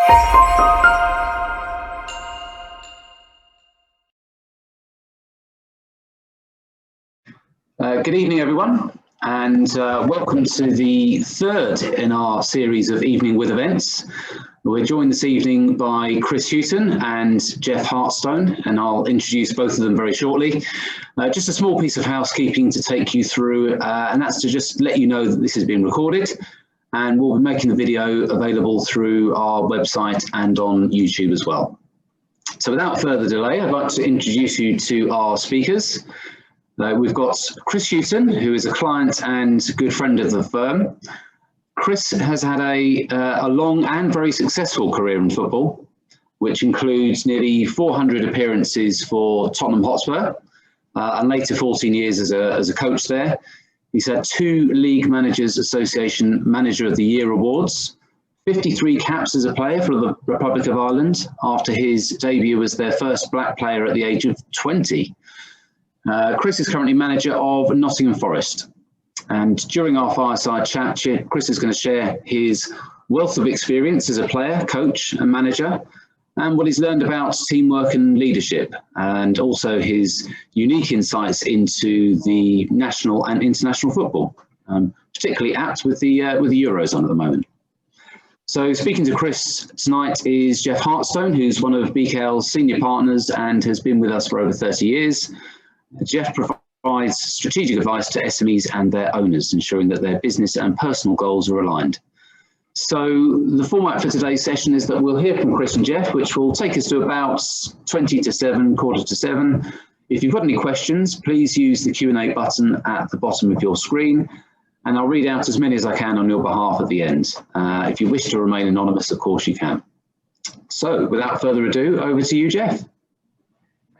Good evening, everyone, and welcome to the third in our series of Evening with Events. We're joined this evening by Chris Hughton and Jeff Hartstone, and I'll introduce both of them very shortly. Just a small piece of housekeeping to take you through, and that's to just let you know that this is being recorded, and we'll be making the video available through our website and on YouTube as well. So without further delay, I'd like to introduce you to our speakers. We've got Chris Hughton, who is a client and good friend of the firm. Chris has had a long and very successful career in football, which includes nearly 400 appearances for Tottenham Hotspur, and later 14 years as a coach there. He's had 2 League Managers Association Manager of the Year awards, 53 caps as a player for the Republic of Ireland after his debut as their first black player at the age of 20. Chris is currently manager of Nottingham Forest, and during our fireside chat, Chris is going to share his wealth of experience as a player, coach and manager, and what he's learned about teamwork and leadership, and also his unique insights into the national and international football, particularly apt with the Euros on at the moment. So speaking to Chris tonight is Jeff Hartstone, who's one of BKL's senior partners and has been with us for over 30 years. Jeff provides strategic advice to SMEs and their owners, ensuring that their business and personal goals are aligned. So the format for today's session is that we'll hear from Chris and Jeff, which will take us to about 20 to 7, quarter to 7. If you've got any questions, please use the Q&A button at the bottom of your screen, and I'll read out as many as I can on your behalf at the end. If you wish to remain anonymous, of course you can. So without further ado, over to you, Jeff.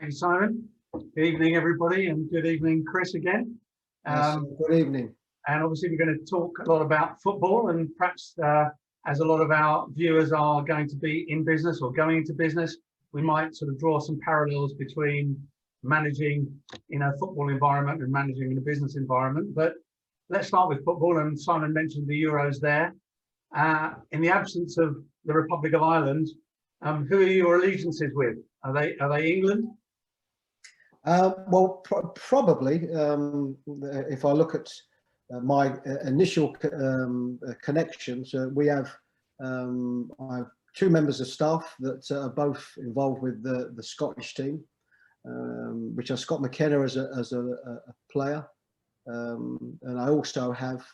Thank you, Simon. Good evening, everybody, and good evening, Chris, again. Yes, good evening. And obviously, we're going to talk a lot about football, and perhaps as a lot of our viewers are going to be in business or going into business, we might sort of draw some parallels between managing in a football environment and managing in a business environment. But let's start with football, and Simon mentioned the Euros there. In the absence of the Republic of Ireland, who are your allegiances with? Are they England? Well, probably, if I look at my initial connections, I have 2 members of staff that are both involved with the Scottish team, which are Scott McKenna as a player, and I also have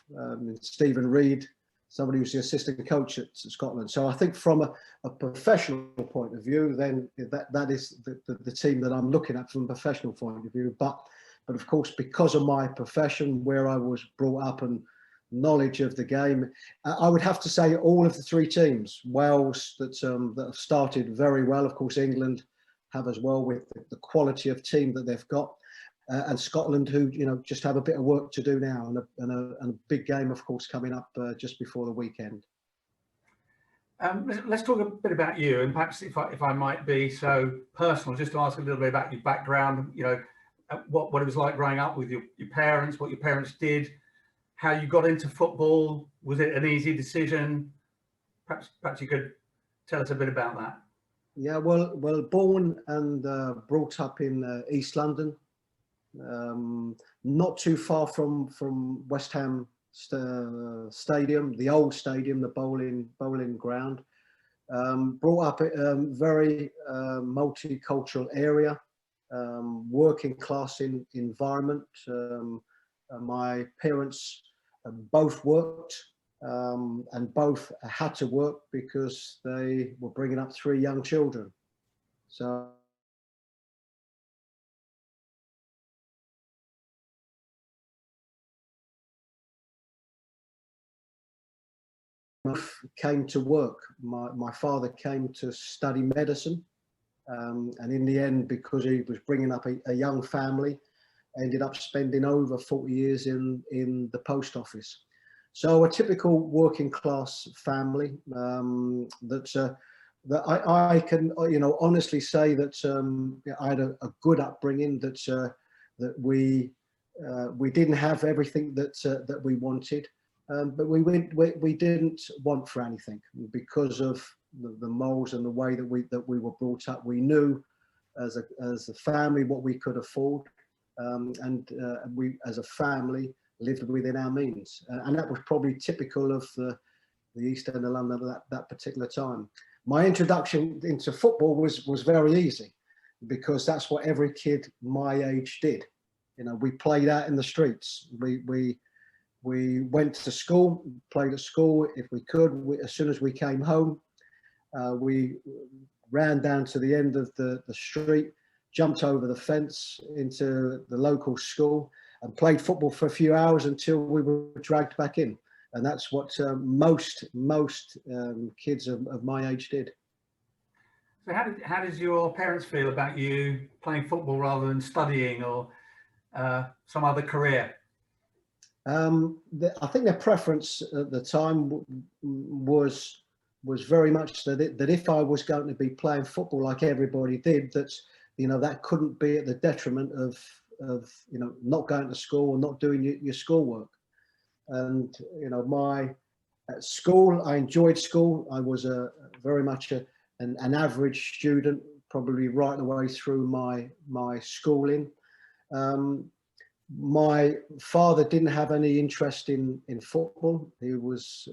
Stephen Reid, somebody who's the assistant coach at Scotland. So I think from a professional point of view, then that is the team that I'm looking at from a professional point of view. But of course, because of my profession, where I was brought up and knowledge of the game, I would have to say all of the 3 teams, Wales that have started very well. Of course, England have as well, with the quality of team that they've got. And Scotland, who just have a bit of work to do now, and a big game, of course, coming up just before the weekend. Let's talk a bit about you, and perhaps if I might be so personal, just to ask a little bit about your background. What it was like growing up with your parents, what your parents did, how you got into football. Was it an easy decision? Perhaps you could tell us a bit about that. Yeah, well, born and brought up in East London. Not too far from West Ham Stadium, the old stadium, the bowling ground. Brought up at a very multicultural area, working class environment. My parents both worked, and both had to work because they were bringing up 3 young children. So came to work. My father came to study medicine, and in the end, because he was bringing up a young family, ended up spending over 40 years in the post office. So a typical working class family, that I can honestly say that I had a good upbringing, that we didn't have everything that we wanted. But we didn't want for anything because of the morals and the way that we were brought up. We knew as a family what we could afford, and we as a family lived within our means, and that was probably typical of the East End of London at that particular time. My introduction into football was very easy, because that's what every kid my age did. You know, we played out in the streets. We went to school, played at school if we could. As soon as we came home, we ran down to the end of the street, jumped over the fence into the local school, and played football for a few hours until we were dragged back in. And that's what most kids of my age did. So how did your parents feel about you playing football rather than studying or some other career? I think their preference at the time was very much that if I was going to be playing football like everybody did, that that couldn't be at the detriment of not going to school or not doing your schoolwork. And at school, I enjoyed school. I was very much an average student, probably right the way through my schooling. My father didn't have any interest in football. He was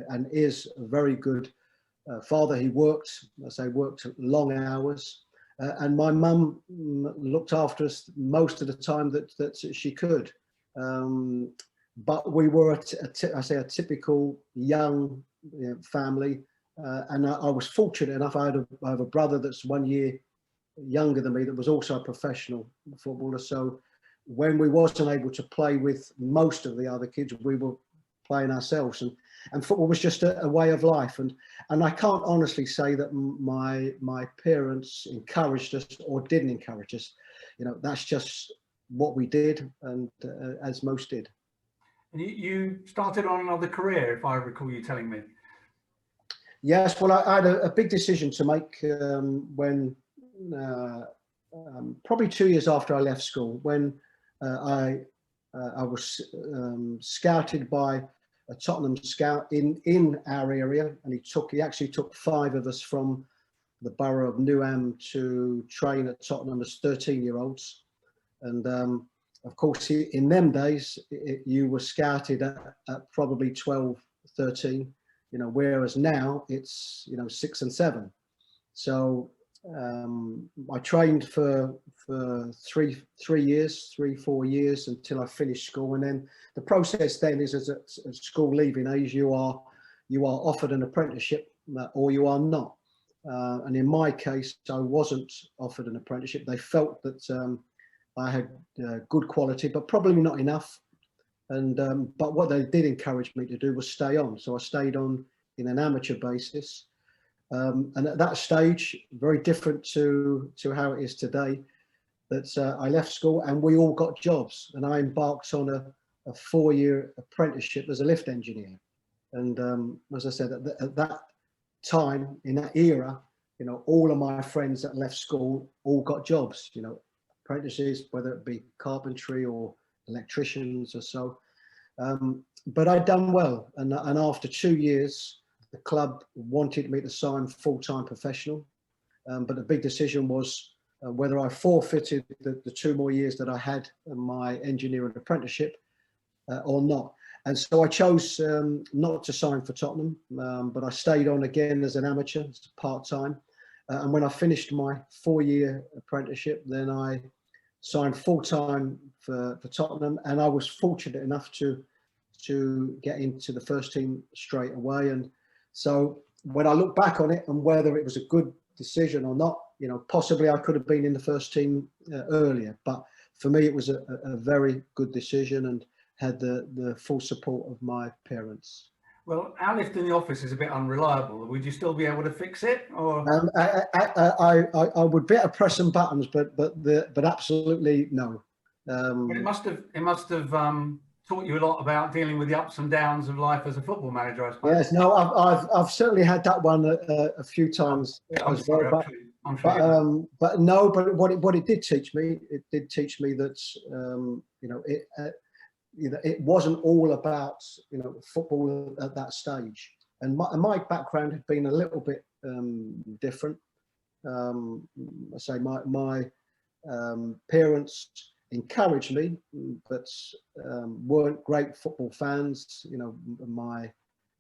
and is a very good father. He worked long hours, and my mum looked after us most of the time that she could. But we were a typical young family, and I was fortunate enough. I have a brother that's 1 year younger than me that was also a professional footballer. So when we wasn't able to play with most of the other kids, we were playing ourselves, and football was just a way of life. And I can't honestly say that my parents encouraged us or didn't encourage us. That's just what we did, and as most did. And you started on another career, if I recall you telling me. Yes, well, I had a big decision to make when probably 2 years after I left school, when I was scouted by a Tottenham scout in our area, and he actually took 5 of us from the borough of Newham to train at Tottenham as 13-year-olds. And of course, in them days, you were scouted at probably 12, 13, whereas now it's 6 and 7. So I trained for 3, 4 years until I finished school, and then the process then is, as at school leaving age, you are offered an apprenticeship or you are not. And in my case, I wasn't offered an apprenticeship. They felt that I had good quality, but probably not enough. And but what they did encourage me to do was stay on. So I stayed on in an amateur basis. And at that stage, very different to how it is today, that I left school and we all got jobs, and I embarked on a 4-year apprenticeship as a lift engineer. And as I said, at that time, in that era, all of my friends that left school all got jobs, apprentices, whether it be carpentry or electricians or so. But I'd done well, and after 2 years, the club wanted me to sign full-time professional, but the big decision was whether I forfeited the 2 more years that I had in my engineering apprenticeship or not. And so I chose not to sign for Tottenham, but I stayed on again as an amateur, part-time. And when I finished my 4-year apprenticeship, then I signed full-time for Tottenham, and I was fortunate enough to get into the first team straight away. And so when I look back on it, and whether it was a good decision or not, possibly I could have been in the first team earlier, but for me it was a very good decision, and had the full support of my parents. Well, our lift in the office is a bit unreliable. Would you still be able to fix it, or? I would be able to press some buttons, but absolutely no. But it must have taught you a lot about dealing with the ups and downs of life as a football manager, I suppose. Yes, no, I've certainly had that one a few times as well. But no, but what it did teach me, that it wasn't all about football at that stage. and my background had been a little bit different. I say my parents encouraged me, but weren't great football fans. You know, my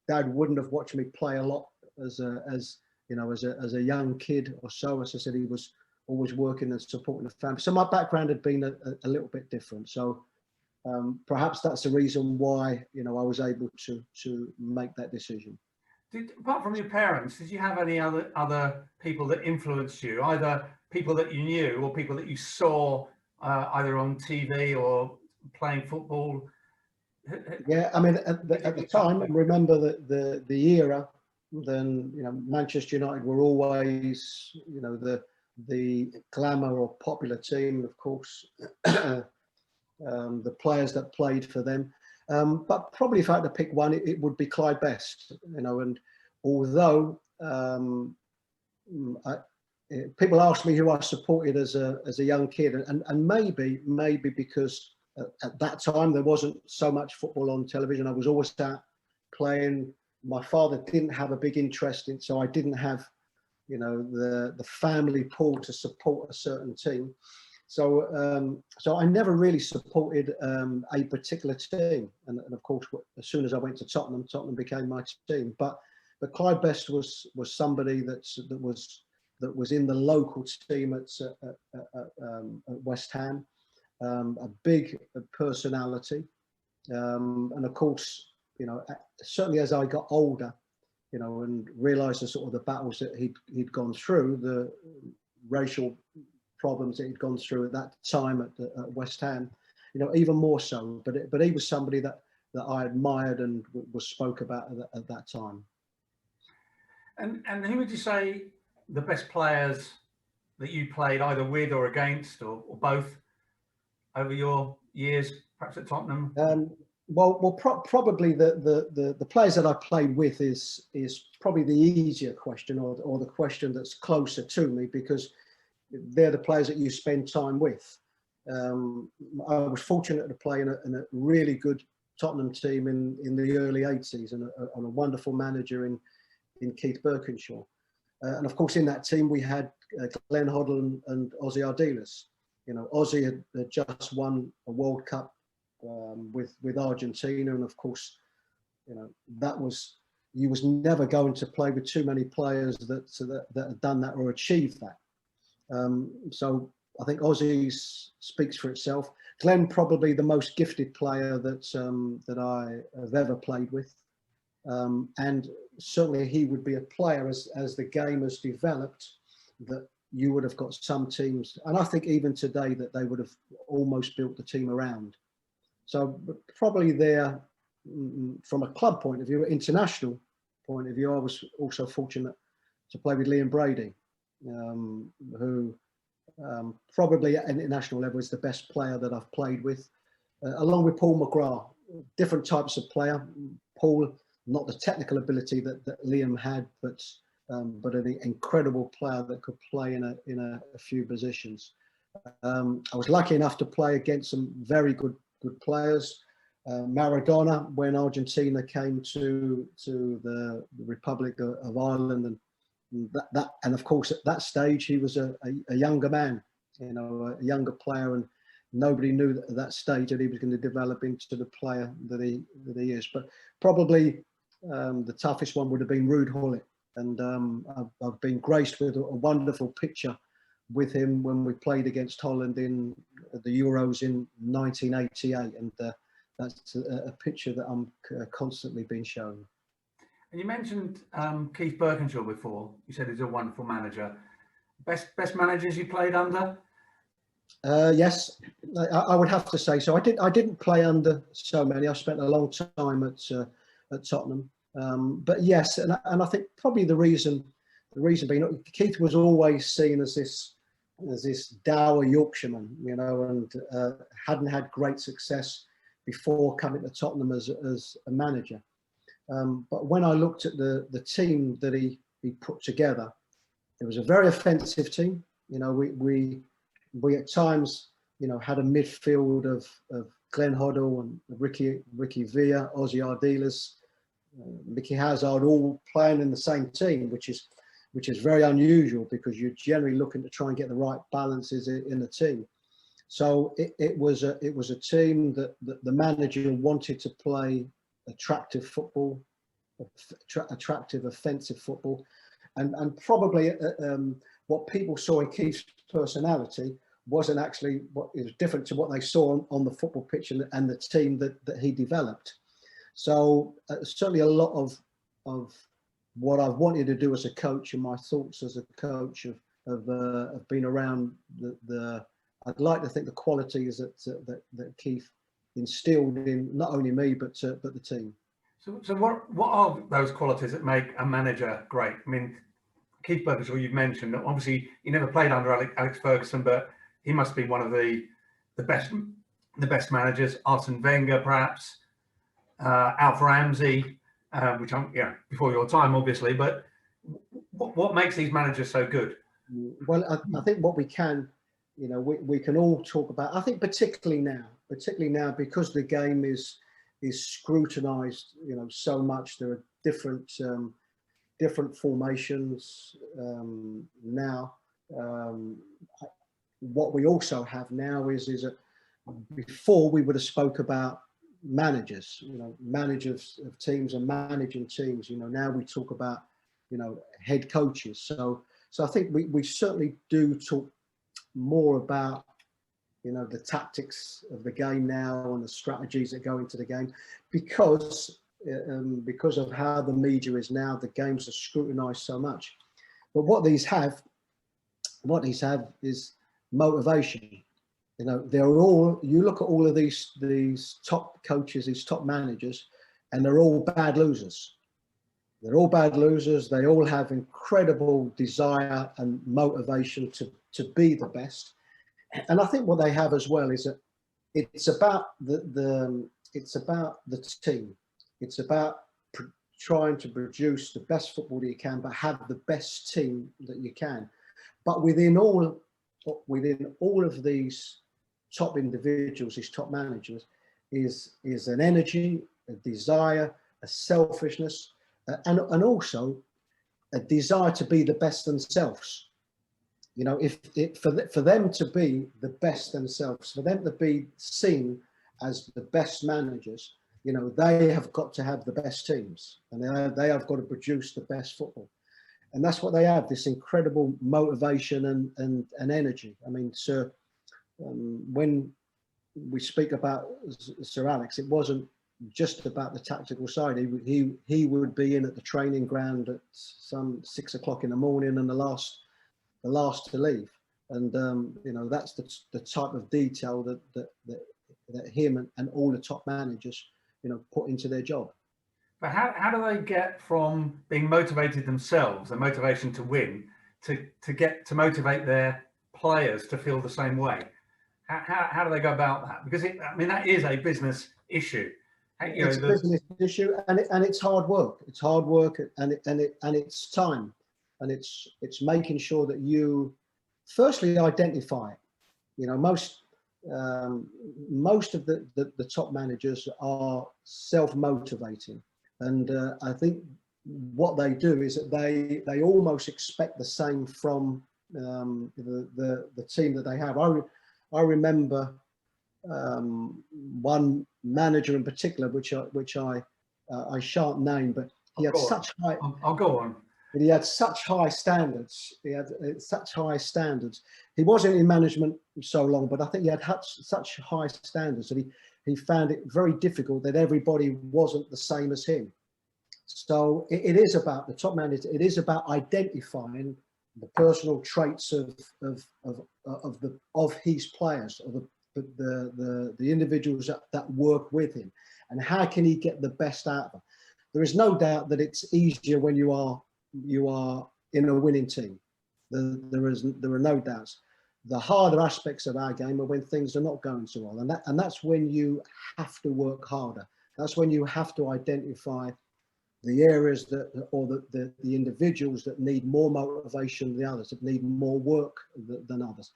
dad wouldn't have watched me play a lot as a young kid or so. As I said, he was always working and supporting the family. So my background had been a little bit different. So perhaps that's the reason why, you know, I was able to make that decision. Apart from your parents, did you have any other people that influenced you, either people that you knew or people that you saw either on TV or playing football? Yeah, I mean, at the time, remember the era. Then, you know, Manchester United were always, you know, the glamour or popular team, of course. The players that played for them, but probably if I had to pick one, it would be Clyde Best. You know, and although people ask me who I supported as a young kid, and maybe because at that time there wasn't so much football on television. I was always out playing. My father didn't have a big interest in, so I didn't have, you know, the family pull to support a certain team. So so I never really supported a particular team, and of course, as soon as I went to Tottenham, Tottenham became my team. But Clyde Best was somebody that was in the local team at West Ham, a big personality, and of course, you know, certainly as I got older, you know, and realised the sort of the battles that he'd gone through, the racial problems that he'd gone through at that time at West Ham, you know, even more so. But he was somebody that I admired and was spoke about at that time. And who would you say the best players that you played either with or against or both over your years, perhaps at Tottenham? Probably the players that I played with is probably the easier question, or the question that's closer to me, because they're the players that you spend time with. I was fortunate to play in a really good Tottenham team in the early 80s, and a wonderful manager in Keith Birkinshaw. And of course, in that team we had Glenn Hoddle and Ozzy Ardiles. You know, Ozzy had just won a World Cup with Argentina, and of course, you know, you was never going to play with too many players that had done that or achieved that. So I think Ozzy speaks for itself. Glenn, probably the most gifted player that I have ever played with, and certainly he would be a player as the game has developed, that you would have got some teams, and I think even today, that they would have almost built the team around. So probably there, from a club point of view, international point of view, I was also fortunate to play with Liam Brady, who probably at international level is the best player that I've played with, along with Paul McGrath. Different types of player. Paul, not the technical ability that Liam had, but an incredible player that could play in a few positions. I was lucky enough to play against some very good players. Maradona, when Argentina came to the Republic of Ireland, and of course at that stage he was a younger man, you know, a younger player, and nobody knew that at that stage that he was going to develop into the player that he is. But probably the toughest one would have been Ruud Gullit, and I've been graced with a wonderful picture with him when we played against Holland in the Euros in 1988, and that's a picture that I'm constantly being shown. And you mentioned Keith Birkinshaw before. You said he's a wonderful manager. Best managers you played under? Yes, I would have to say so. I didn't play under so many. I spent a long time at Tottenham, but yes, and I think probably the reason being, Keith was always seen as this dour Yorkshireman, you know, and hadn't had great success before coming to Tottenham as a manager. But when I looked at the team that he put together, it was a very offensive team. You know, we at times, you know, had a midfield of Glenn Hoddle and Ricky Villa, Ozzy Ardiles, Mickey Hazard all playing in the same team, which is very unusual because you're generally looking to try and get the right balances in a team. So it was a team that the manager wanted to play attractive football, attractive offensive football, and probably what people saw in Keith's personality wasn't actually what it was different to what they saw on the football pitch and the team that he developed. So certainly a lot of what I've wanted to do as a coach and my thoughts as a coach have been around I'd like to think the qualities that Keith instilled in not only me but the team. So what are those qualities that make a manager great? I mean, Keith Burkishaw, you've mentioned, obviously he never played under Alex Ferguson, but he must be one of the best managers. Arsene Wenger, perhaps, Alf Ramsey, which I'm before your time, obviously. But what makes these managers so good? Well, I think what we can, we can all talk about. I think particularly now because the game is scrutinised, so much. There are different formations now. What we also have now is that before we would have spoke about managers, managers of teams and managing teams. Now we talk about, head coaches. So I think we certainly do talk more about, the tactics of the game now and the strategies that go into the game, because of how the media is now. The games are scrutinised so much. But what these have is motivation. They're all, you look at all of these top coaches, these top managers, and they're all bad losers. They're all bad losers. They all have incredible desire and motivation to be the best. And I think what they have as well is that it's about the team. It's about trying to produce the best football that you can, but have the best team that you can. But within all of these top individuals, these top managers, is an energy, a desire, a selfishness, and also a desire to be the best themselves. For them to be the best themselves, for them to be seen as the best managers, they have got to have the best teams, and they have got to produce the best football. And that's what they have, this incredible motivation and energy. I mean, Sir, when we speak about Sir Alex, it wasn't just about the tactical side. He would be in at the training ground at some 6 o'clock in the morning and the last to leave. And that's the type of detail that him and all the top managers put into their job. But how do they get from being motivated themselves, the motivation to win, to motivate their players to feel the same way? How do they go about that? Because that is a business issue. It's a business issue, and it's hard work. It's hard work, and it's time, and it's making sure that you firstly identify it. Most of the top managers are self-motivating, and I think what they do is that they almost expect the same from the team that they have. I remember one manager in particular, which I shan't name, but he had such high. I'll go on. But he had such high standards. He had such high standards. He wasn't in management so long, but I think he had such high standards that he found it very difficult that everybody wasn't the same as him. So it is about the top manager. It is about identifying the personal traits of his players, of the individuals that work with him, and how can he get the best out of them. There is no doubt that it's easier when you are in a winning team. There are no doubts. The harder aspects of our game are when things are not going so well, and that's when you have to work harder. That's when you have to identify the areas the individuals that need more motivation than the others, that need more work than others.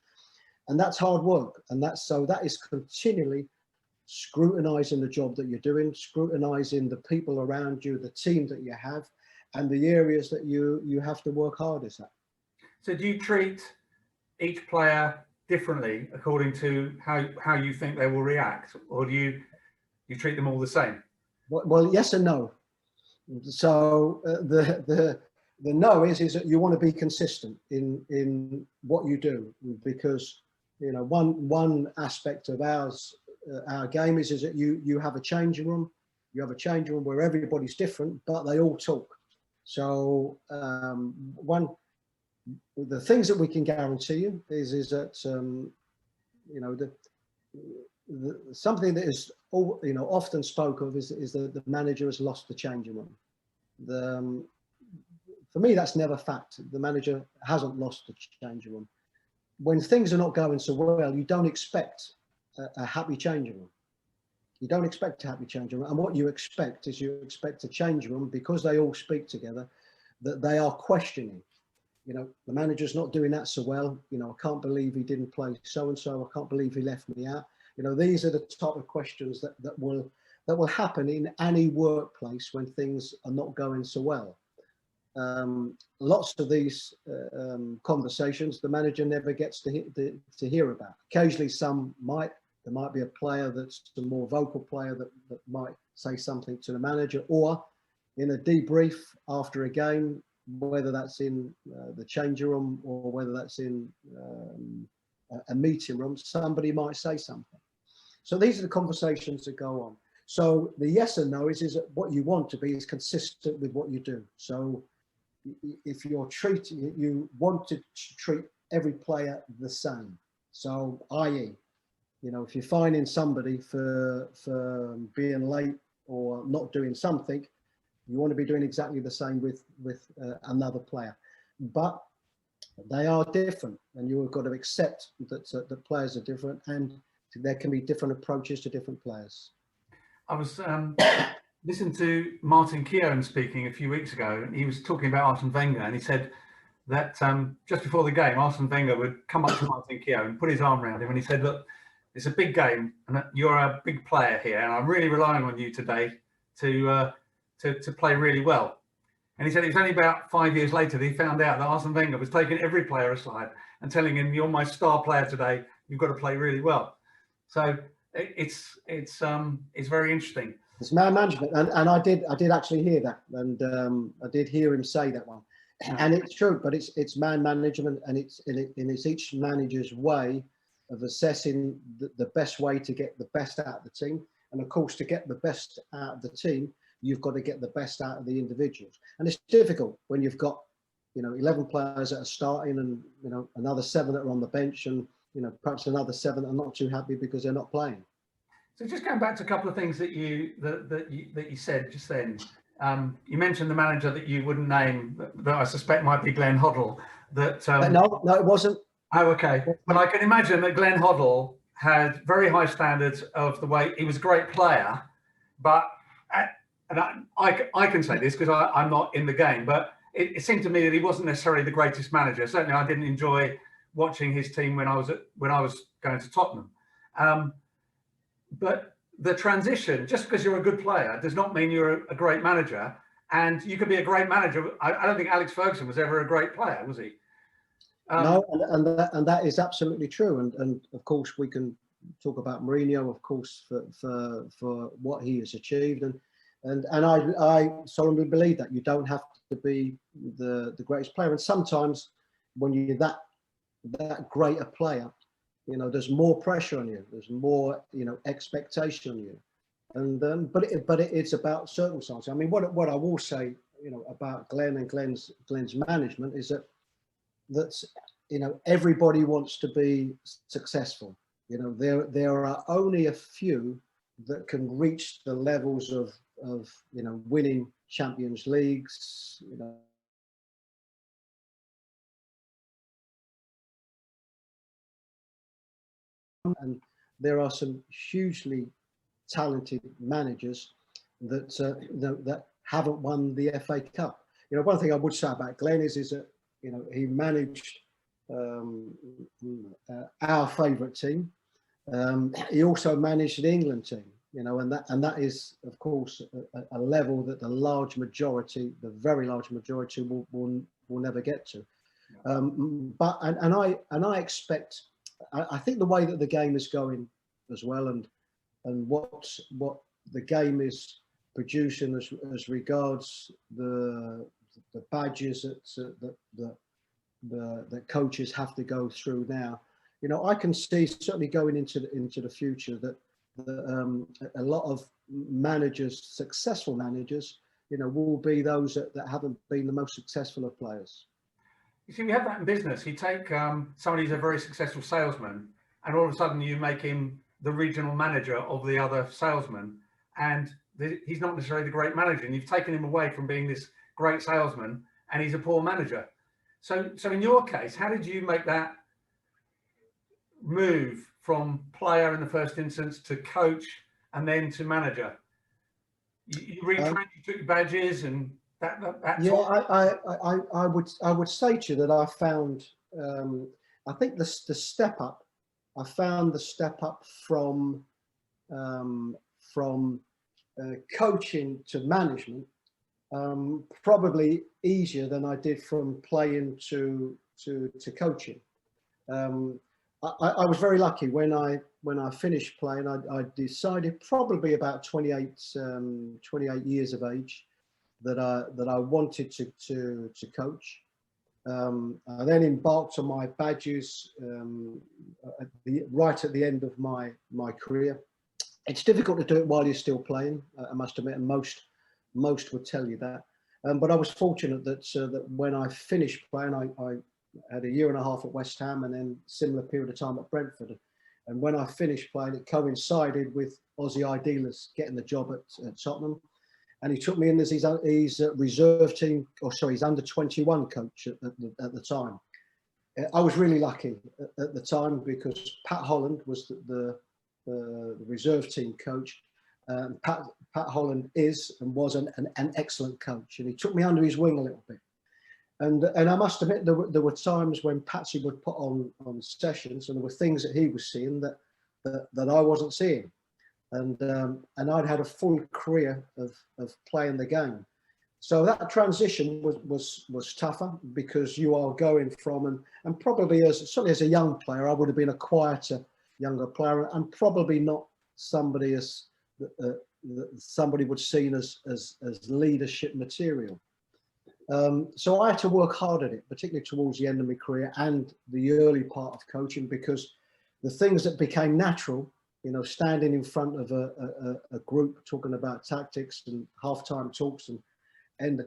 And that's hard work. And that is continually scrutinising the job that you're doing, scrutinising the people around you, the team that you have, and the areas that you have to work hardest at. So do you treat each player differently according to how you think they will react, or do you treat them all the same? Well, yes and no. So the no is that you want to be consistent in what you do, because you know one aspect of our game is that you have a changing room. You have a changing room where everybody's different, but they all talk. So the things that we can guarantee you is that you know something that is often spoke of is that the manager has lost the changing room. For me, that's never fact. The manager hasn't lost the changing room. When things are not going so well, you don't expect a happy changing room. You don't expect a happy changing room. And what you expect is you expect a changing room, because they all speak together, that they are questioning. You know, the manager's not doing that so well. You know, I can't believe he didn't play so-and-so. I can't believe he left me out. You know, these are the type of questions that will happen in any workplace when things are not going so well. Lots of these conversations the manager never gets to hear about. Occasionally there might be a player that's a more vocal player that might say something to the manager, or in a debrief after a game, whether that's in the changing room or whether that's in a meeting room, somebody might say something. So these are the conversations that go on. So the yes and no is that what you want to be is consistent with what you do. So if you want to treat every player the same. So i.e., you know, if you're fining somebody for being late or not doing something, you want to be doing exactly the same with another player. But they are different, and you've got to accept that the players are different, and there can be different approaches to different players. I was listening to Martin Keown speaking a few weeks ago, and he was talking about Arsene Wenger, and he said that just before the game, Arsene Wenger would come up to Martin Keown, put his arm around him, and he said, "Look, it's a big game, and you're a big player here, and I'm really relying on you today to play really well." And he said it was only about 5 years later that he found out that Arsene Wenger was taking every player aside and telling him, "You're my star player today. You've got to play really well." So it's very interesting. It's man management, and I did actually hear that, and I did hear him say that one, and it's true. But it's man management, and it's each manager's way of assessing the best way to get the best out of the team. And of course, to get the best out of the team, you've got to get the best out of the individuals. And it's difficult when you've got, 11 players that are starting, and another 7 that are on the bench, and perhaps another 7 that are not too happy because they're not playing. So just going back to a couple of things that you said just then. You mentioned the manager that you wouldn't name, that I suspect might be Glenn Hoddle. No, it wasn't. Oh, okay. But I can imagine that Glenn Hoddle had very high standards of the way he was a great player, but and I can say this because I'm not in the game, but it seemed to me that he wasn't necessarily the greatest manager. Certainly, I didn't enjoy watching his team when I was going to Tottenham. But the transition, just because you're a good player, does not mean you're a great manager. And you could be a great manager. I don't think Alex Ferguson was ever a great player, was he? No, and that is absolutely true. And of course, we can talk about Mourinho, of course, for what he has achieved. And I solemnly believe that you don't have to be the greatest player. And sometimes when you're that great a player, there's more pressure on you. There's more, expectation on you. And but it's about circumstances. I mean, what I will say, about Glenn and Glenn's management is that everybody wants to be successful. There are only a few that can reach the levels of winning Champions Leagues, and there are some hugely talented managers that haven't won the FA Cup. One thing I would say about Glenn is that he managed our favourite team, He also managed the England team, you know, and that is, of course, a level that the large majority, the very large majority, will never get to. But I expect, I think the way that the game is going as well, and what the game is producing as regards the badges that coaches have to go through now. You know, I can see certainly going into the future that a lot of managers, successful managers, you know, will be those that haven't been the most successful of players. You see, we have that in business. You take somebody who's a very successful salesman, and all of a sudden you make him the regional manager of the other salesman, and he's not necessarily the great manager, and you've taken him away from being this great salesman, and he's a poor manager. So in your case, how did you make that move from player in the first instance to coach and then to manager? You retrained, you took your badges, and that yeah, I would say to you that I found, I think the step up, I found the step up from coaching to management probably easier than I did from playing to coaching. I was very lucky when I finished playing. I decided probably about 28 years of age that I wanted to coach. I then embarked on my badges right at the end of my career. It's difficult to do it while you're still playing, I must admit, and most would tell you that. But I was fortunate that when I finished playing, I had a year and a half at West Ham, and then similar period of time at Brentford. And when I finished playing, it coincided with Ozzy Idealers getting the job at Tottenham. And he took me in as his reserve team, or sorry, his under-21 coach at the time. I was really lucky at the time because Pat Holland was the reserve team coach. Pat Holland is and was an excellent coach, and he took me under his wing a little bit. And I must admit, there were times when Patsy would put on sessions, and there were things that he was seeing that I wasn't seeing. And I'd had a full career of playing the game. So that transition was tougher because you are going from, and probably certainly as a young player, I would have been a quieter, younger player, and probably not somebody somebody would seen as leadership material. So I had to work hard at it, particularly towards the end of my career and the early part of coaching, because the things that became natural, you know, standing in front of a group talking about tactics and halftime talks, and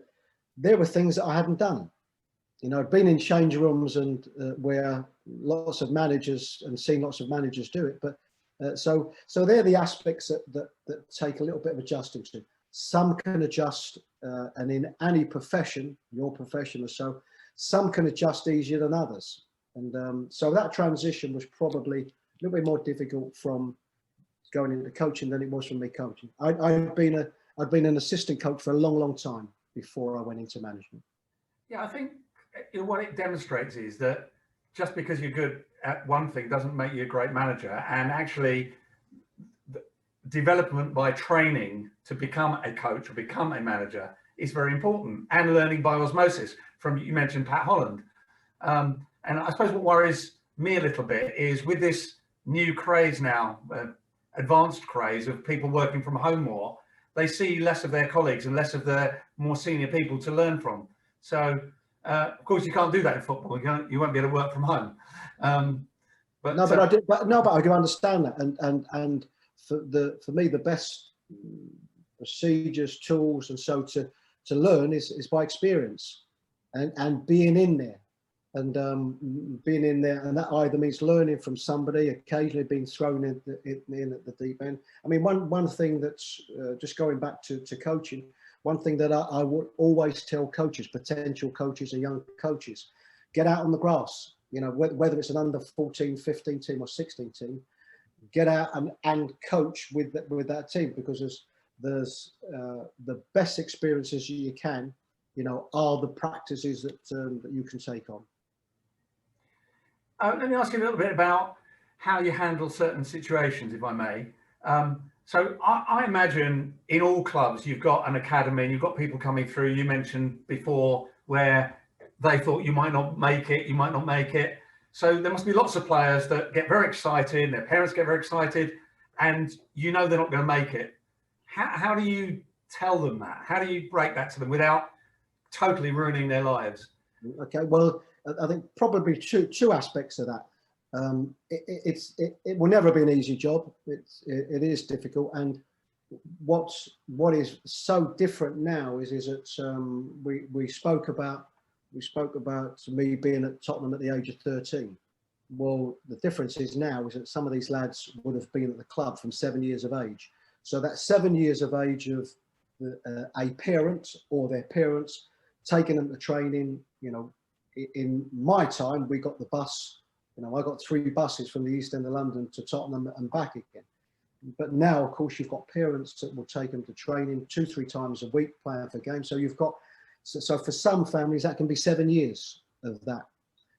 there were things that I hadn't done. You know, I'd been in change rooms and where lots of managers and seen lots of managers do it, but so they're the aspects that take a little bit of adjusting to. Some can adjust, and in any profession, your profession or so, some can adjust easier than others. And so that transition was probably a little bit more difficult from going into coaching than it was from me coaching. I'd been an assistant coach for a long time before I went into management. Yeah, I think what it demonstrates is that just because you're good at one thing doesn't make you a great manager, and actually development by training to become a coach or become a manager is very important, and learning by osmosis. You mentioned Pat Holland, and I suppose what worries me a little bit is with this new craze now, advanced craze of people working from home more, they see less of their colleagues and less of their more senior people to learn from. So of course you can't do that in football. You won't be able to work from home. But I do understand that, and for me, the best procedures, tools, and so to learn is by experience and being in there, and being in there, and that either means learning from somebody, occasionally being thrown in at the deep end. I mean, one thing that's just going back to coaching, one thing that I would always tell coaches, potential coaches and young coaches, get out on the grass. You know, whether it's an under 14, 15 team or 16 team, get out and coach with that team, because there's the best experiences you can, you know, are the practices that you can take on. Let me ask you a little bit about how you handle certain situations, if I may. So I imagine in all clubs you've got an academy and you've got people coming through. You mentioned before where they thought you might not make it, you might not make it. So there must be lots of players that get very excited, their parents get very excited, and you know they're not going to make it. How do you tell them that? How do you break that to them without totally ruining their lives? Okay, well, I think probably two aspects of that. It will never be an easy job. It is difficult, and what is so different now is that we spoke about me being at Tottenham at the age of 13. Well, the difference is now is that some of these lads would have been at the club from 7 years of age. So that 7 years of age of a parent or their parents taking them to training, in my time, we got the bus. I got 3 buses from the East End of London to Tottenham and back again. But now, of course, you've got parents that will take them to training 2-3 times a week, playing for games. So you've got, so for some families, that can be 7 years of that.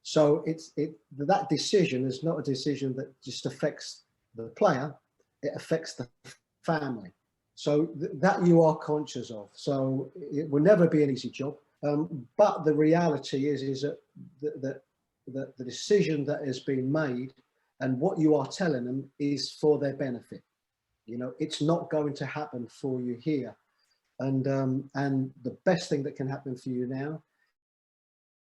So that decision is not a decision that just affects the player, it affects the family. So that you are conscious of. So it will never be an easy job. But the reality is that the decision that has been made and what you are telling them is for their benefit. It's not going to happen for you here. And the best thing that can happen for you now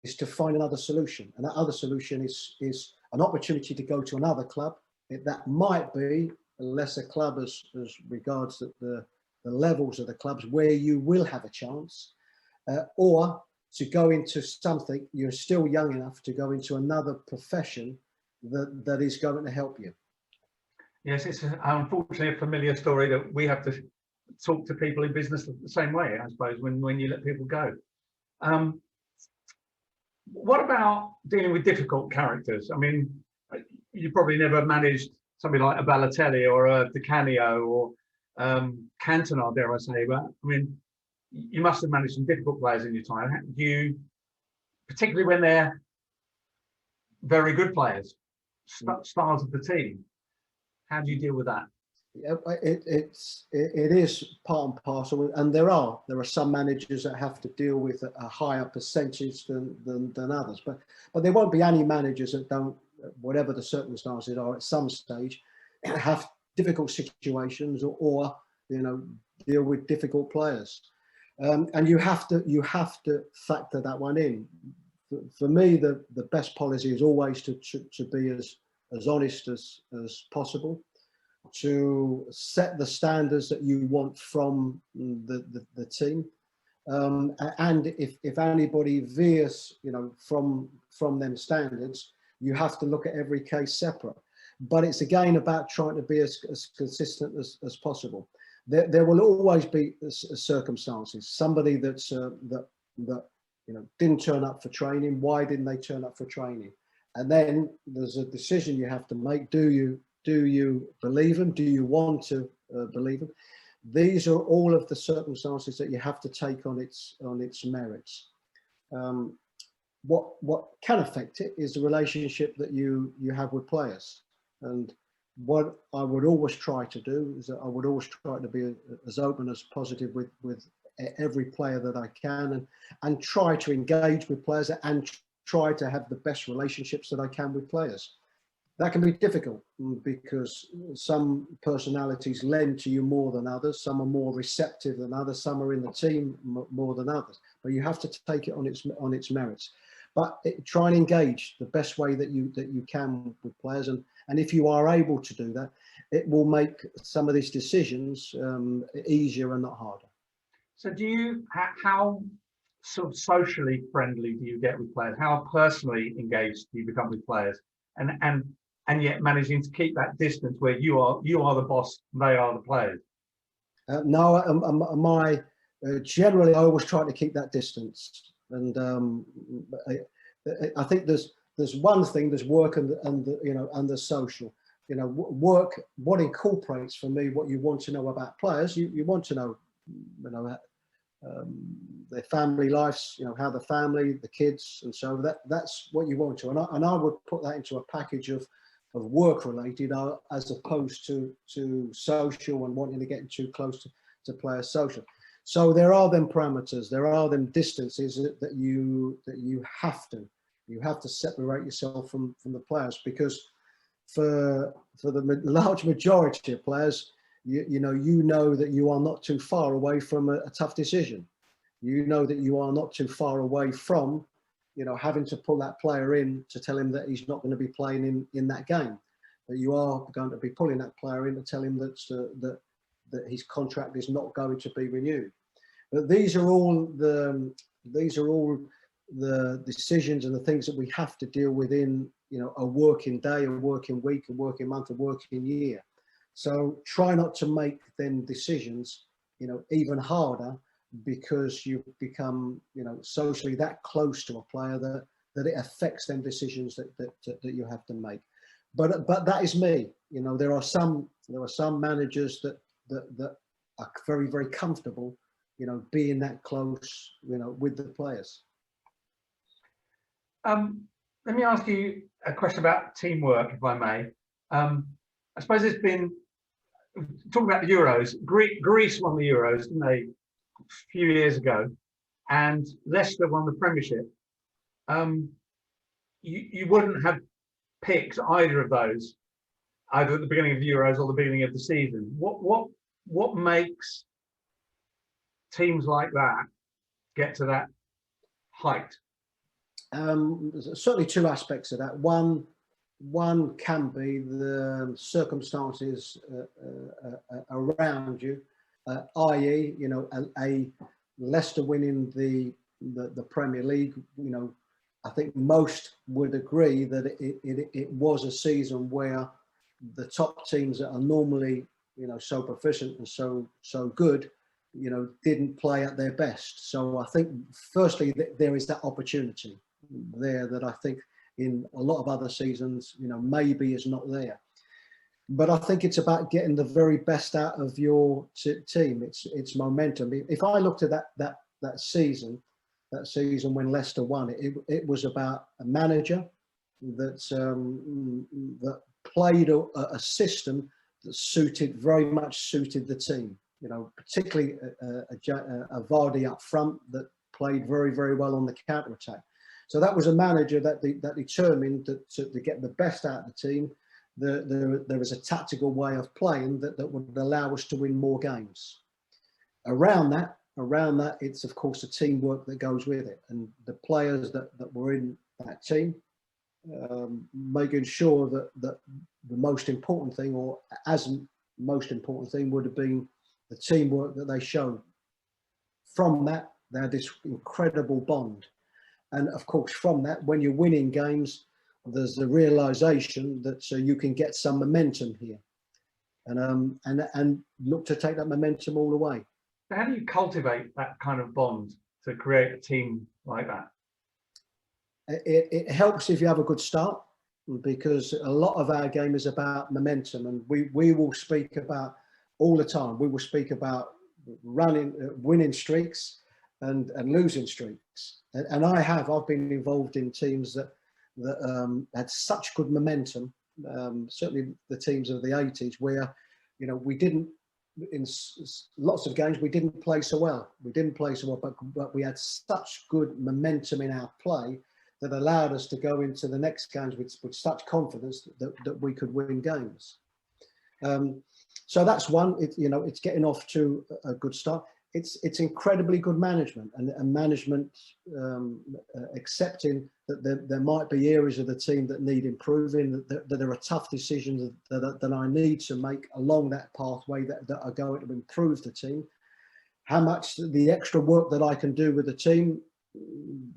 is to find another solution. And that other solution is an opportunity to go to another club. That might be a lesser club as regards the levels of the clubs where you will have a chance, or to go into something, you're still young enough to go into another profession that is going to help you. Yes, it's unfortunately a familiar story that we have to talk to people in business the same way, I suppose, when you let people go. What about dealing with difficult characters? I mean, you probably never managed somebody like a Balotelli or a Di Canio or Cantona, dare I say, but I mean, you must have managed some difficult players in your time. Particularly when they're very good players, stars of the team. How do you deal with that? It is part and parcel, and there are some managers that have to deal with a higher percentage than others, but there won't be any managers that don't, whatever the circumstances are, at some stage have difficult situations or deal with difficult players, and you have to factor that one in. For me, the best policy is always to be as honest as possible, to set the standards that you want from the team, and if anybody veers from them standards, you have to look at every case separate. But it's again about trying to be as consistent as possible. There will always be circumstances, somebody that didn't turn up for training. Why didn't they turn up for training? And then there's a decision you have to make. Do you believe them? Do you want to believe them? These are all of the circumstances that you have to take on its merits. What can affect it is the relationship that you have with players. And what I would always try to do is that I would always try to be as open as positive with every player that I can, and try to engage with players and try to have the best relationships that I can with players. That can be difficult because some personalities lend to you more than others. Some are more receptive than others. Some are in the team more than others. But you have to take it on its merits. But try and engage the best way that you can with players. And if you are able to do that, it will make some of these decisions easier and not harder. So how sort of socially friendly do you get with players? How personally engaged do you become with players? And yet managing to keep that distance where you are the boss, they are the players. No, generally I always try to keep that distance, and I think there's one thing, there's work and the social. Work, what incorporates for me what you want to know about players. You want to know, their family lives, how the family, the kids, and so that's what you want to. And I would put that into a package of work related, as opposed to social and wanting to get too close to players social. So there are them parameters, there are them distances that you have to separate yourself from the players, because for the large majority of players, you know that you are not too far away from a tough decision. You know that you are not too far away from, having to pull that player in to tell him that he's not going to be playing in that game. That you are going to be pulling that player in to tell him that his contract is not going to be renewed. But these are all the decisions and the things that we have to deal with in a working day, a working week, a working month, a working year. So try not to make them decisions even harder, because you become socially that close to a player that it affects them decisions that you have to make. But that is me. There are some managers that are very, very comfortable being that close with the players. Let me ask you a question about teamwork, if I may. I suppose it's been talking about the Euros. Greece won the Euros, didn't they, a few years ago, and Leicester won the Premiership. You wouldn't have picked either of those, either at the beginning of the Euros or the beginning of the season. What makes teams like that get to that height? Certainly two aspects of that. One can be the circumstances around you, i.e., a Leicester winning the Premier League. I think most would agree that it was a season where the top teams that are normally so proficient and so good didn't play at their best. So I think firstly there is that opportunity there that I think in a lot of other seasons maybe is not there. But I think it's about getting the very best out of your team. It's momentum. If I looked at that season when Leicester won, it was about a manager that played a system that very much suited the team. Particularly a Vardy up front that played very, very well on the counter attack. So that was a manager that determined to get the best out of the team. There was a tactical way of playing that would allow us to win more games. Around that, it's of course the teamwork that goes with it, and the players that were in that team, making sure that the most important thing, or as most important thing, would have been the teamwork that they showed. From that, they had this incredible bond. And of course, from that, when you're winning games, there's the realization that you can get some momentum here, and look to take that momentum all the way. How do you cultivate that kind of bond to create a team like that? It helps if you have a good start, because a lot of our game is about momentum, and we will speak about all the time. We will speak about winning streaks and losing streaks. And I've been involved in teams that had such good momentum, certainly the teams of the 80s, where, we didn't, in lots of games, we didn't play so well. But we had such good momentum in our play that allowed us to go into the next games with such confidence that we could win games. So that's one. It's getting off to a good start. It's incredibly good management, and management accepting that there might be areas of the team that need improving, that there are tough decisions that I need to make along that pathway that are going to improve the team. How much the extra work that I can do with the team,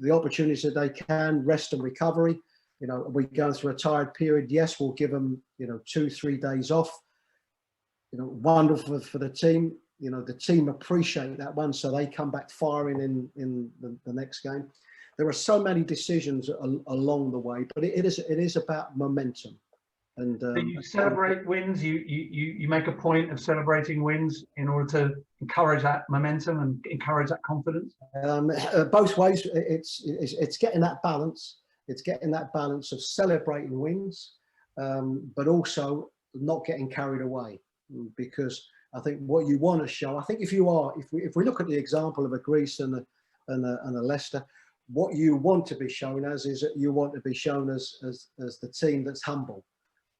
the opportunities that they can, rest and recovery. We go through a tired period. Yes, we'll give them 2-3 days off. Wonderful for the team. The team appreciate that one, so they come back firing in the next game. There are so many decisions along the way, but it is about momentum. And you celebrate wins. You make a point of celebrating wins in order to encourage that momentum and encourage that confidence. Both ways. It's getting that balance. It's getting that balance of celebrating wins, but also not getting carried away, because I think what you want to show, I think if we look at the example of a Greece and a Leicester, what you want to be shown as is that you want to be shown as the team that's humble,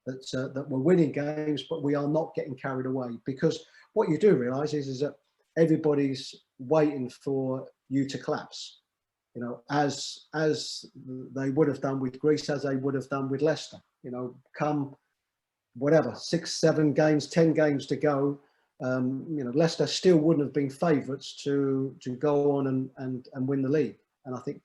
that we're winning games, but we are not getting carried away. Because what you do realise is that everybody's waiting for you to collapse, you know, as they would have done with Greece, as they would have done with Leicester. You know, come whatever 6, 7 games, 10 games to go, you know, Leicester still wouldn't have been favourites to go on and win the league. And I think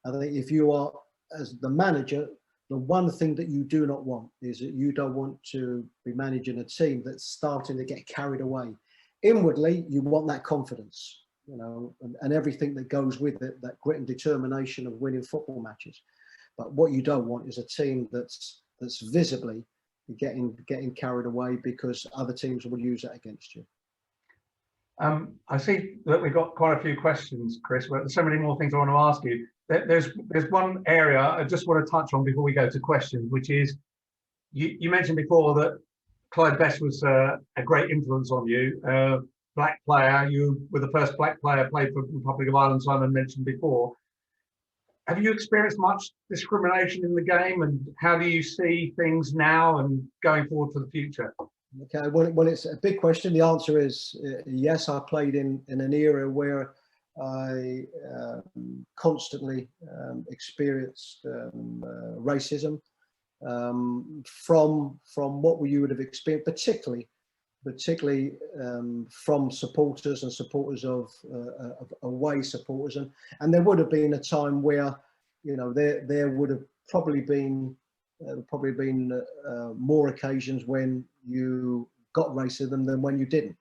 if you are, as the manager, the one thing that you do not want is that you don't want to be managing a team that's starting to get carried away. Inwardly, you want that confidence, you know, and everything that goes with it, that grit and determination of winning football matches. But what you don't want is a team that's visibly getting carried away because other teams will use that against you. I see that we've got quite a few questions, Chris, but there's so many more things I want to ask you. There's one area I just want to touch on before we go to questions, which is you mentioned before that Clyde Best was a great influence on you. Black player, you were the first black player played for the Republic of Ireland, Simon mentioned before. Have you experienced much discrimination in the game, and how do you see things now and going forward for the future? Okay, well, it's a big question. The answer is yes. I played in an era where I constantly experienced racism from what you would have experienced, particularly from supporters and supporters of away supporters, and there would have been a time where, you know, there would have probably been more occasions when you got racism than when you didn't.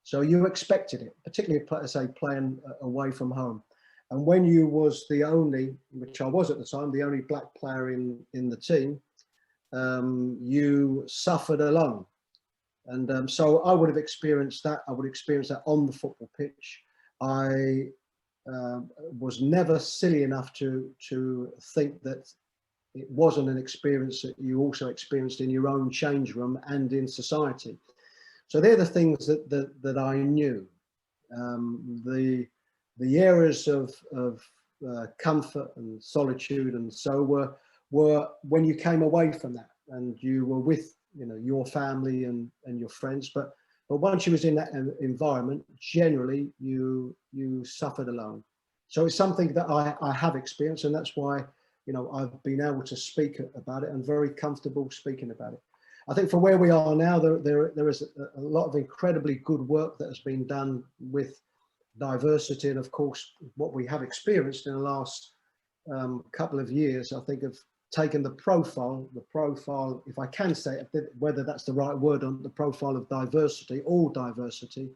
So you expected it, particularly, say, playing away from home. And when you was the only, which I was at the time, the only black player in the team, you suffered alone. And so I would have experienced that. I would experience that on the football pitch. I was never silly enough to think that it wasn't an experience that you also experienced in your own change room and in society. So they're the things that I knew. The areas of comfort and solitude and so were when you came away from that and you were with, you know, your family and your friends. But once you was in that environment, generally you suffered alone. So it's something that I have experienced, and that's why, you know, I've been able to speak about it and very comfortable speaking about it. I think for where we are now, there is a lot of incredibly good work that has been done with diversity, and of course what we have experienced in the last couple of years, I think, have taken the profile, if I can say it, whether that's the right word, on the profile of diversity, all diversity,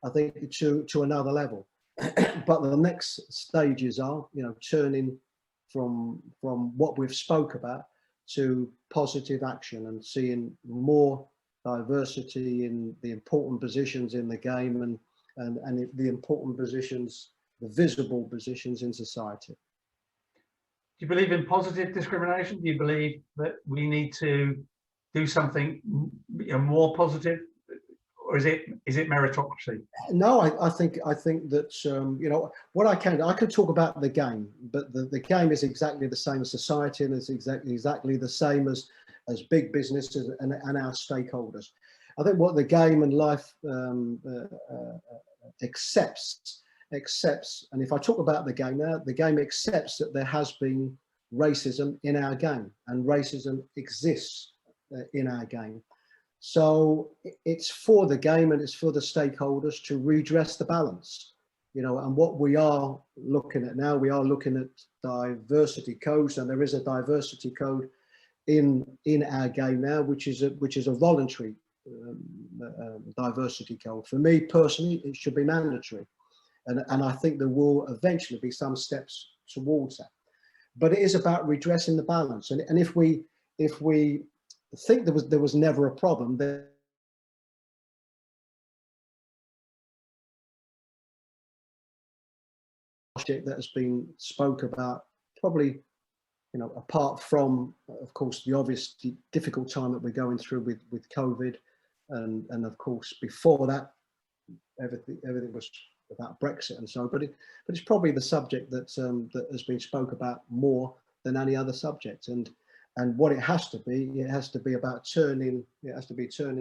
I think, to another level. But the next stages are, you know, turning from what we've spoke about to positive action and seeing more diversity in the important positions in the game and the important positions, the visible positions in society. Do you believe in positive discrimination? Do you believe that we need to do something, you know, more positive, or is it meritocracy? No, I think that you know, what I can talk about the game, but the game is exactly the same as society, and it's exactly the same as big businesses and our stakeholders. I think what the game and life accepts, and if I talk about the game now, the game accepts that there has been racism in our game, and racism exists in our game. So it's for the game and it's for the stakeholders to redress the balance, you know. And what we are looking at now, we are looking at diversity codes, and there is a diversity code in our game now, which is a voluntary diversity code. For me personally, it should be mandatory, and I think there will eventually be some steps towards that. But it is about redressing the balance, and if we think there was never a problem, then that has been spoke about probably apart from, of course, the obvious difficult time that we're going through with COVID, and of course before that, everything was about Brexit and so on. But it's probably the subject that has been spoke about more than any other subject. And what it has to be about turning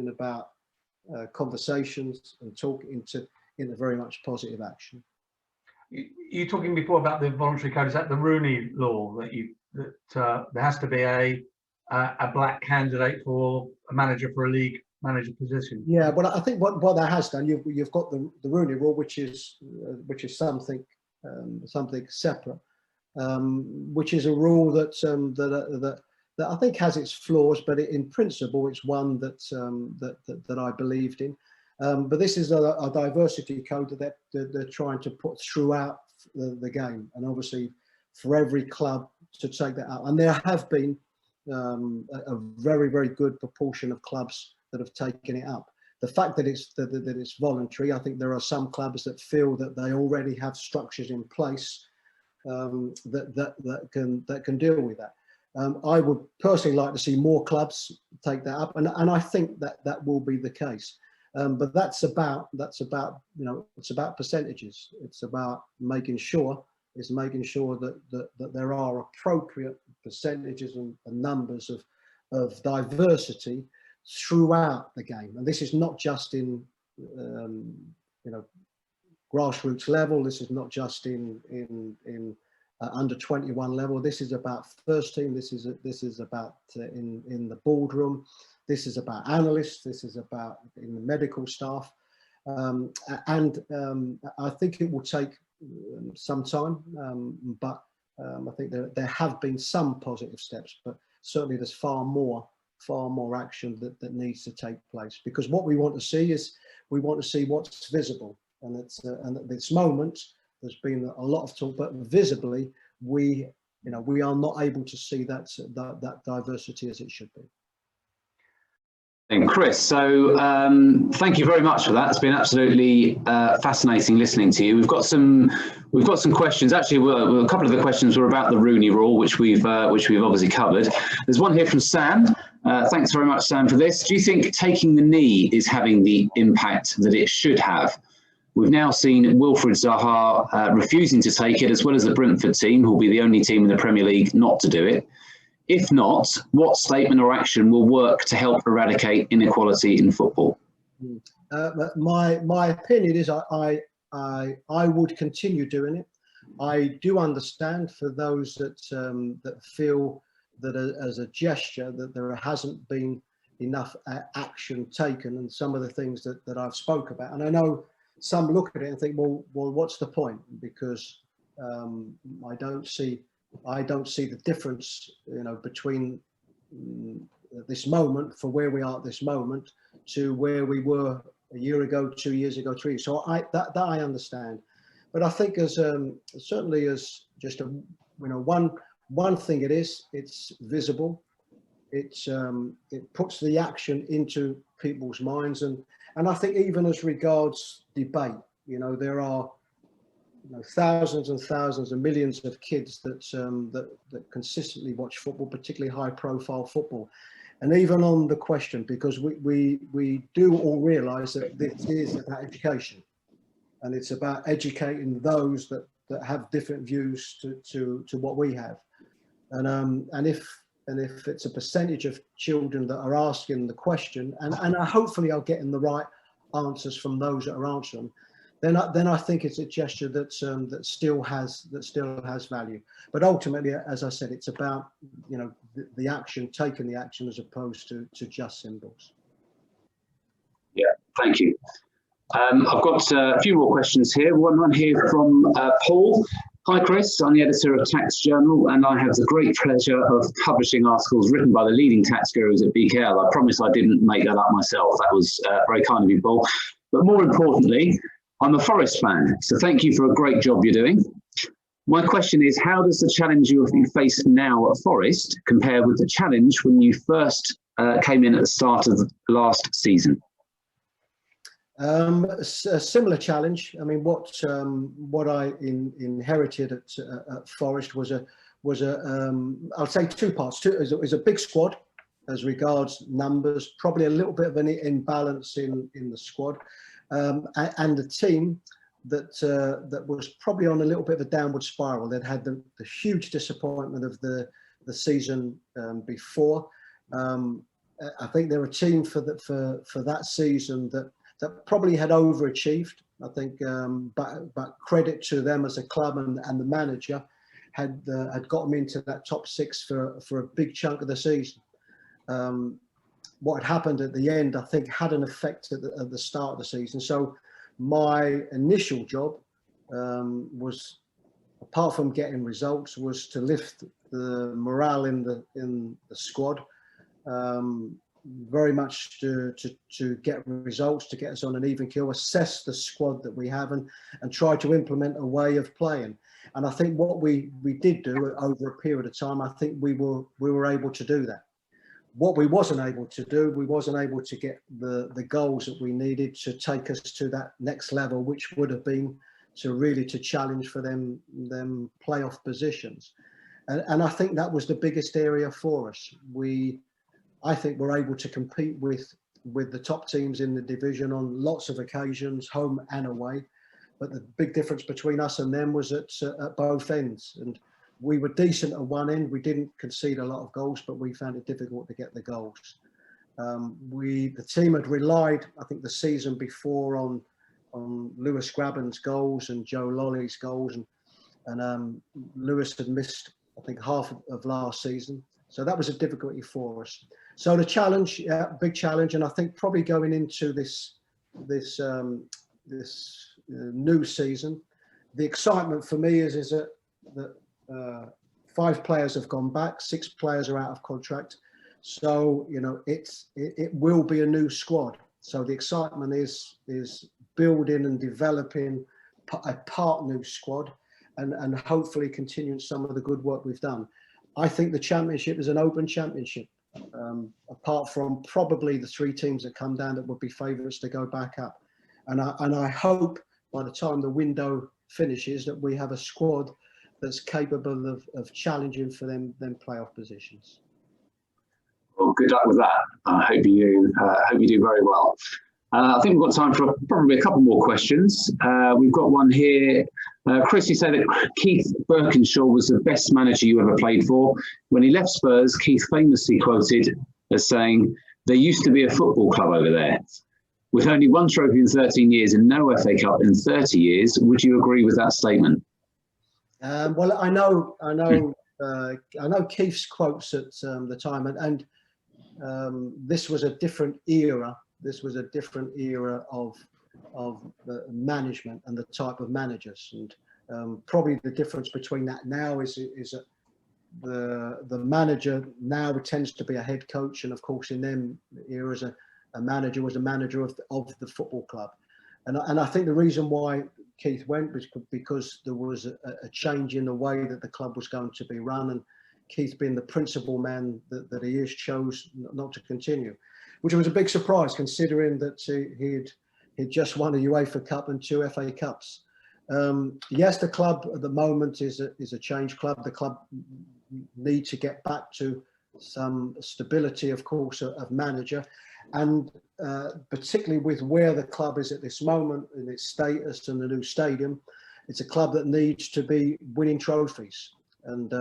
about conversations and talk into very much positive action. You're talking before about the voluntary code. Is that the Rooney law that there has to be a black candidate for a manager for a league manager position? Yeah, well, I think what that has done, you've got the Rooney rule, which is something separate, which is a rule that I think has its flaws, but in principle, it's one that I believed in. But this is a diversity code that they're trying to put throughout the game, and obviously for every club to take that out. And there have been a very, very good proportion of clubs that have taken it up. The fact that it's voluntary, I think there are some clubs that feel that they already have structures in place that can deal with that. I would personally like to see more clubs take that up, and I think that will be the case. But that's about it's about percentages. It's about making sure that there are appropriate percentages and numbers of diversity throughout the game. And this is not just in grassroots level. This is not just in under 21 level. This is about first team. This is about in the boardroom. This is about analysts. This is about in the medical staff. And I think it will take some time, but I think there have been some positive steps, but certainly there's far more action that needs to take place, because what we want to see is what's visible. And at this moment, there's been a lot of talk, but visibly, we are not able to see that diversity as it should be. And Chris, so thank you very much for that. It's been absolutely fascinating listening to you. We've got some questions. Actually, a couple of the questions were about the Rooney Rule, which we've obviously covered. There's one here from Sam. Thanks very much, Sam, for this. Do you think taking the knee is having the impact that it should have? We've now seen Wilfried Zaha refusing to take it, as well as the Brentford team, who will be the only team in the Premier League not to do it. If not, what statement or action will work to help eradicate inequality in football? My opinion is I would continue doing it. I do understand for those that feel that as a gesture that there hasn't been enough action taken, and some of the things that I've spoke about. And I know some look at it and think, well, what's the point? Because I don't see the difference, between this moment, for where we are at this moment, to where we were a year ago, 2 years ago, 3 years. So that I understand, but I think as certainly as just one thing, it's visible. It puts the action into people's minds, and I think even as regards debate, there are thousands and thousands and millions of kids that consistently watch football, particularly high-profile football. And even on the question, because we do all realise that this is about education, and it's about educating those that have different views to what we have. And if it's a percentage of children that are asking the question, and hopefully are getting the right answers from those that are answering, then I think it's a gesture that still has value. But ultimately, as I said, it's about the action, taking the action, as opposed to just symbols. Yeah, thank you. I've got a few more questions here. One here from Paul. Hi Chris, I'm the editor of Tax Journal, and I have the great pleasure of publishing articles written by the leading tax gurus at BKL. I promise I didn't make that up myself. That was very kind of you, Paul. But more importantly, I'm a Forest fan, so thank you for a great job you're doing. My question is, how does the challenge you face now at Forest compare with the challenge when you first came in at the start of the last season? A similar challenge. I mean, what I inherited at Forest was was I'll say two parts. It was a big squad as regards numbers, probably a little bit of an imbalance in the squad, and the team that was probably on a little bit of a downward spiral. They'd had the huge disappointment of the season before. I think they're a team for that season that probably had overachieved. I think, but credit to them as a club and the manager had got them into that top six for a big chunk of the season. What had happened at the end, I think, had an effect at the start of the season. So my initial job was, apart from getting results, was to lift the morale in the squad, very much to get results, to get us on an even keel, assess the squad that we have, and try to implement a way of playing. And I think what we did do over a period of time, I think we were able to do that. What we wasn't able to do, we wasn't able to get the goals that we needed to take us to that next level, which would have been to challenge for them playoff positions. And I think that was the biggest area for us. I think we're able to compete with the top teams in the division on lots of occasions, home and away. But the big difference between us and them was at both ends. And we were decent at one end. We didn't concede a lot of goals, but we found it difficult to get the goals. The team had relied, I think, the season before on Lewis Grabban's goals and Joe Lolley's goals, and Lewis had missed, I think, half of last season. So that was a difficulty for us. So the challenge, big challenge, and I think probably going into this new season, the excitement for me is that 5 players have gone back, 6 players are out of contract. So, you know, it will be a new squad. So the excitement is building and developing a part new squad, and hopefully continuing some of the good work we've done. I think the championship is an open championship, apart from probably the 3 teams that come down that would be favourites to go back up. And I hope by the time the window finishes that we have a squad that's capable of challenging for them playoff positions. Well, good luck with that. I hope you do very well. I think we've got time for probably a couple more questions. We've got one here. Chris, you said that Keith Birkinshaw was the best manager you ever played for. When he left Spurs, Keith famously quoted as saying, "There used to be a football club over there." With only 1 trophy in 13 years and no FA Cup in 30 years, would you agree with that statement? Well, I know Keith's quotes at the time, and this was a different era. This was a different era of the management and the type of managers, and probably the difference between that now is that the manager now tends to be a head coach, and of course in them eras a manager was a manager of the football club, and I think the reason why Keith went was because there was a change in the way that the club was going to be run, and Keith, being the principal man that he is, chose not to continue, which was a big surprise considering that he'd just won a UEFA Cup and 2 FA Cups. Yes, the club at the moment is a change club. The club need to get back to some stability, of course, of manager, and particularly with where the club is at this moment in its status and the new stadium, it's a club that needs to be winning trophies. And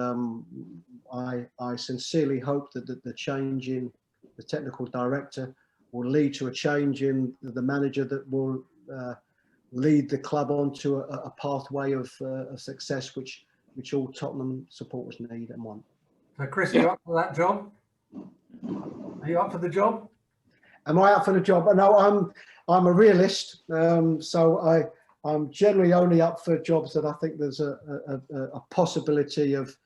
I sincerely hope that the change in the technical director will lead to a change in the manager that will lead the club onto a pathway of success, which all Tottenham supporters need and want. So, Chris, are you up for that job? Are you up for the job? Am I up for the job? No, I'm a realist, so I'm generally only up for jobs that I think there's a possibility of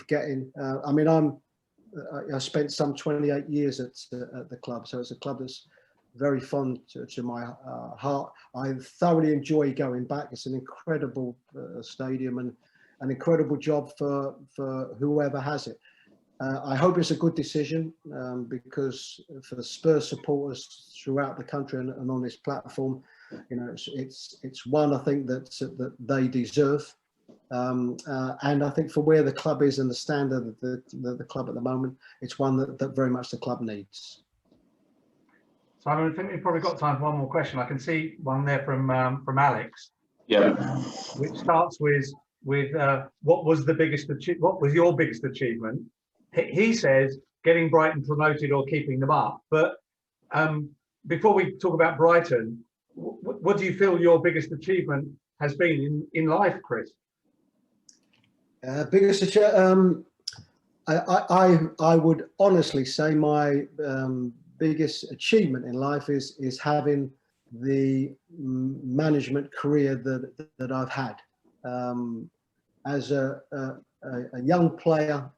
getting. I mean, I spent some 28 years at the club, so it's a club that's very fond to my heart. I thoroughly enjoy going back. It's an incredible stadium and an incredible job for whoever has it. I hope it's a good decision, because for the Spurs supporters throughout the country and on this platform, you know, it's one I think that they deserve. And I think for where the club is and the standard of the club at the moment, it's one that very much the club needs. Simon, I think we've probably got time for one more question. I can see one there from Alex. Yeah. Which starts with what was your biggest achievement? He says getting Brighton promoted or keeping them up. But before we talk about Brighton, what do you feel your biggest achievement has been in life, Chris? Biggest achievement, I would honestly say my biggest achievement in life is having the management career that I've had. As a young player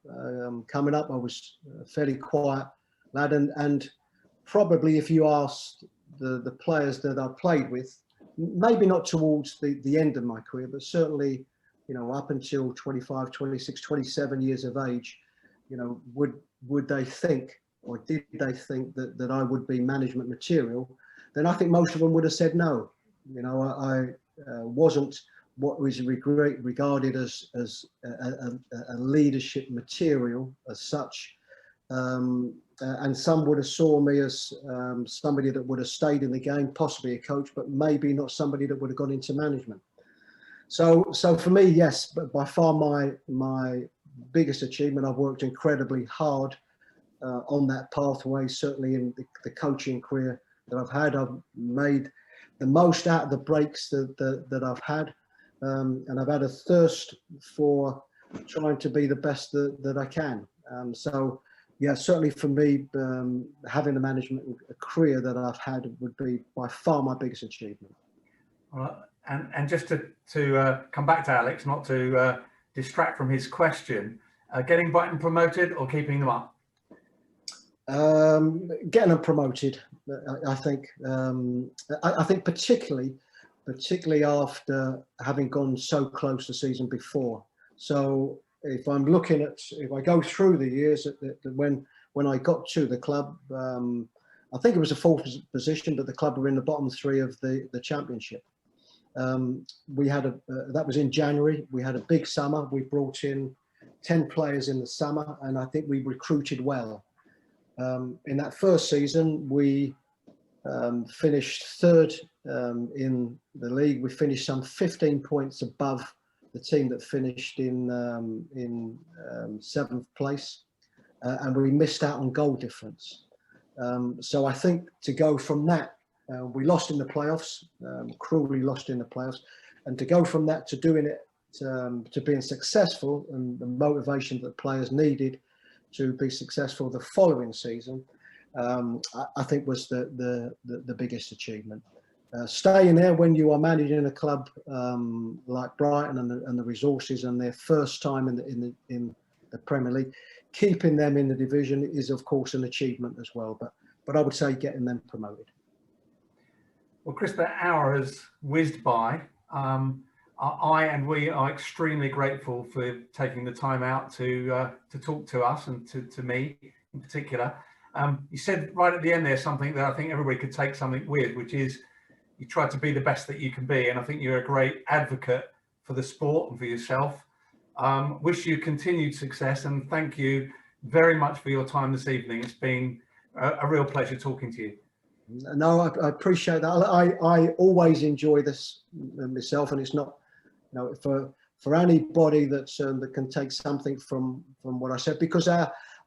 coming up, I was a fairly quiet lad, and probably if you asked the players that I played with, maybe not towards the end of my career, but certainly, you know, up until 25, 26, 27 years of age, you know, would they think, or did they think that I would be management material? Then I think most of them would have said no. You know, I wasn't what was regarded as a leadership material as such. And some would have saw me as somebody that would have stayed in the game, possibly a coach, but maybe not somebody that would have gone into management. So for me, yes, but by far my biggest achievement, I've worked incredibly hard on that pathway, certainly in the coaching career that I've had. I've made the most out of the breaks that I've had. And I've had a thirst for trying to be the best that I can. So yeah, certainly for me, having a management career that I've had would be by far my biggest achievement. And just to come back to Alex, not to distract from his question, getting Brighton promoted or keeping them up? Getting them promoted, I think. I think particularly after having gone so close the season before. So if I'm looking at, if I go through the years when I got to the club, I think it was a fourth position, but the club were in the bottom three of the championship. We had that was in January. We had a big summer. We brought in 10 players in the summer, and I think we recruited well. In that first season, we finished third in the league. We finished some 15 points above the team that finished in seventh place, and we missed out on goal difference. So I think to go from that, we lost in the playoffs, cruelly lost in the playoffs, and to go from that to doing it, to being successful, and the motivation that players needed to be successful the following season, I think was the biggest achievement. Staying there when you are managing a club like Brighton and the resources and their first time in the Premier League, keeping them in the division is of course an achievement as well. But I would say getting them promoted. Well, Chris, that hour has whizzed by. I and we are extremely grateful for taking the time out to talk to us and to me in particular. You said right at the end there something that I think everybody could take something with, which is you try to be the best that you can be. And I think you're a great advocate for the sport and for yourself. Wish you continued success, and thank you very much for your time this evening. It's been a real pleasure talking to you. No, I appreciate that. I always enjoy this myself, and it's not, you know, for anybody that can take something from what I said, because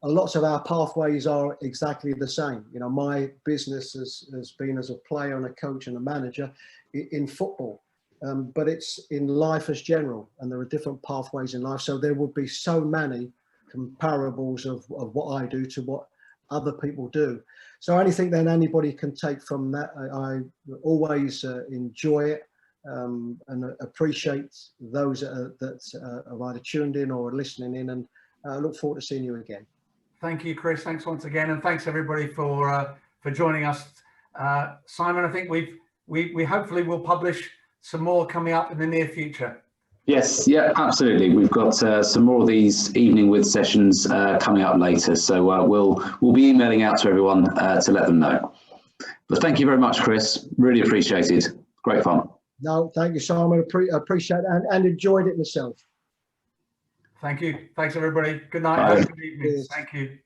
lots of our pathways are exactly the same. You know, my business has been as a player and a coach and a manager in football, but it's in life as general, and there are different pathways in life. So there would be so many comparables of what I do to what other people do. So anything that anybody can take from that, I always enjoy it and appreciate those that are either tuned in or listening in, and look forward to seeing you again. Thank you, Chris. Thanks once again, and thanks everybody for joining us. Simon, I think we hopefully will publish some more coming up in the near future. Yes, yeah, absolutely. We've got some more of these evening with sessions coming up later, so we'll be emailing out to everyone to let them know. But thank you very much, Chris. Really appreciated. Great fun. No, thank you, Simon. I appreciate it and enjoyed it myself. Thank you. Thanks, everybody. Good night. Bye. Have a good evening. Cheers. Thank you.